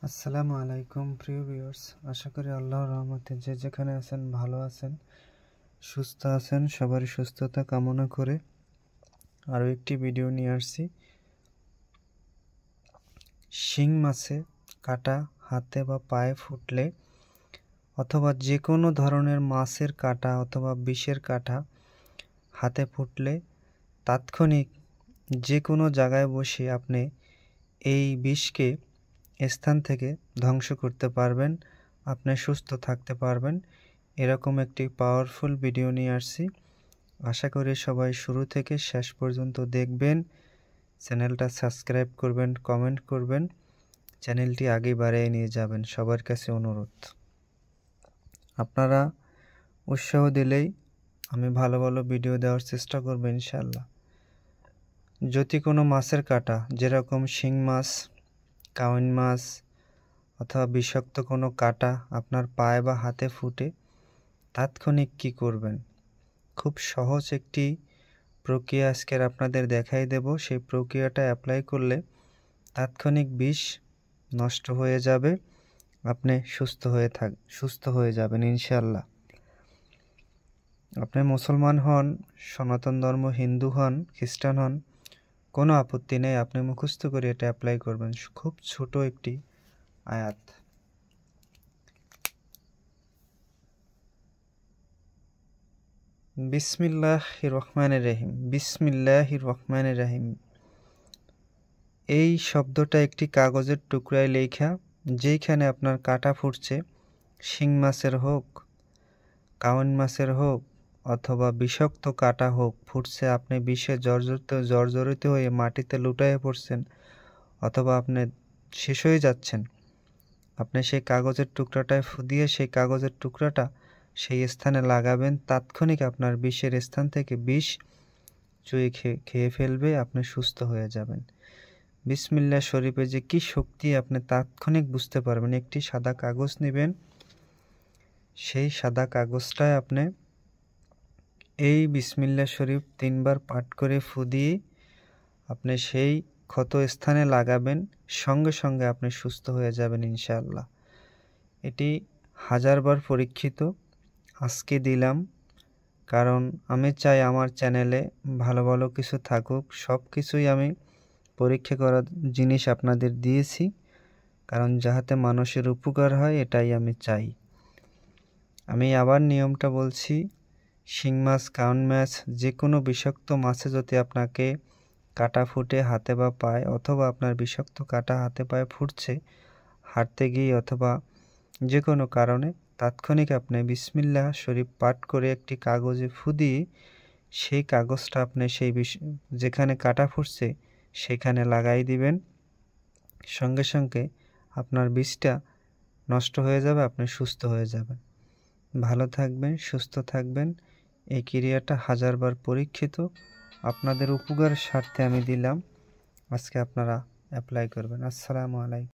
আসসালামু আলাইকুম প্রিয় ভিউয়ার্স, আশা করি আল্লাহর রহমতে যে যেখানে আছেন ভালো আছেন, সুস্থ আছেন। সবারই সুস্থতা কামনা করে আরও একটি ভিডিও নিয়ে আসছি। শিং মাছে কাটা হাতে বা পায়ে ফুটলে অথবা যে কোনো ধরনের মাছের কাটা অথবা বিষের কাটা হাতে ফুটলে তাৎক্ষণিক যে কোনো জায়গায় বসে আপনি এই বিষকে স্থান থেকে ধ্বংস করতে পারবেন, আপনি সুস্থ থাকতে পারবেন। এরকম একটি পাওয়ারফুল ভিডিও নিয়ে আসছি। আশা করি সবাই শুরু থেকে শেষ পর্যন্ত দেখবেন। চ্যানেলটা সাবস্ক্রাইব করবেন, কমেন্ট করবেন, চ্যানেলটি আগে বাড়িয়ে নিয়ে যাবেন। সবার কাছে অনুরোধ, আপনারা উৎসাহ দিলেই আমি ভালো ভালো ভিডিও দেওয়ার চেষ্টা করব ইনশাআল্লাহ। যদি কোনো মাছের কাটা, যেরকম শিং মাছ, কাউন মাছ অথবা বিষাক্ত কোনো কাটা আপনার পায়ে বা হাতে ফুটে, তাৎক্ষণিক কী করবেন? খুব সহজ একটি প্রক্রিয়া আজকের আপনাদের দেখাই দেব। সেই প্রক্রিয়াটা অ্যাপ্লাই করলে তাৎক্ষণিক বিষ নষ্ট হয়ে যাবে, আপনি সুস্থ হয়ে যাবেন ইনশাআল্লাহ। আপনি মুসলমান হন, সনাতন ধর্ম হিন্দু হন, খ্রিস্টান হন, কোনো আপত্তি নেই, আপনি মুখস্থ করে এটা অ্যাপ্লাই করবেন। খুব ছোট একটি আয়াত। বিসমিল্লাহির রহমানির রহিম, বিসমিল্লাহির রহমানির রহিম। এই শব্দটা একটি কাগজের টুকরায় লেখা, যেইখানে আপনার কাটা ফুটছে, শিং মাছের হোক, কাউন মাছের হোক অথবা বিষাক্ত কাটা হোক, ফুটছে, আপনি বিষে জর্জরিত হয়ে মাটিতে লুটায়ে পড়ছেন অথবা আপনি শেষ হয়ে যাচ্ছেন, আপনি সেই কাগজের টুকরাটায় ফু দিয়ে সেই কাগজের টুকরাটা সেই স্থানে লাগাবেন। তাৎক্ষণিক আপনার বিষের স্থান থেকে বিষ চুয়ে খেয়ে ফেলবে, আপনি সুস্থ হয়ে যাবেন। বিসমিল্লাহ শরীফে যে কী শক্তি আপনি তাৎক্ষণিক বুঝতে পারবেন। একটি সাদা কাগজ নেবেন, সেই সাদা কাগজটায় আপনি এই বিসমিল্লাহ শরীফ 3 বার পাঠ করে ফু দিয়ে আপনি সেই ক্ষত স্থানে লাগাবেন, সঙ্গে সঙ্গে আপনি সুস্থ হয়ে যাবেন ইনশাআল্লাহ। এটি 1000 বার পরীক্ষিত, আজকে দিলাম, কারণ আমি চাই আমার চ্যানেলে ভালো ভালো কিছু থাকুক। সব কিছুই আমি পরীক্ষা করার জিনিস আপনাদের দিয়েছি, কারণ যাহাতে মানুষের উপকার হয়, এটাই আমি চাই। আমি আবার নিয়মটা বলছি, শিং মাছ, কাউন মাছ, যে কোনো বিষাক্ত মাছে যদি আপনাকে কাটা ফুটে হাতে বা পায়ে, অথবা আপনার বিষাক্ত কাটা হাতে পায়ে ফুটছে হাঁটতে গিয়ে অথবা যে কোনো কারণে, তাৎক্ষণিক আপনি বিসমিল্লাহ শরীফ পাঠ করে একটি কাগজে ফু দিয়ে সেই কাগজটা আপনি সেই যেখানে কাটা ফুটছে সেখানে লাগাই দিবেন। সঙ্গে সঙ্গে আপনার বিষটা নষ্ট হয়ে যাবে, আপনি সুস্থ হয়ে যাবেন। ভালো থাকবেন, সুস্থ থাকবেন। এই ক্রিয়াটা 1000 বার পরীক্ষিত, আপনাদের উপকার স্বার্থে আমি দিলাম, আজকে আপনারা অ্যাপ্লাই করবেন। আসসালামু আলাইকুম।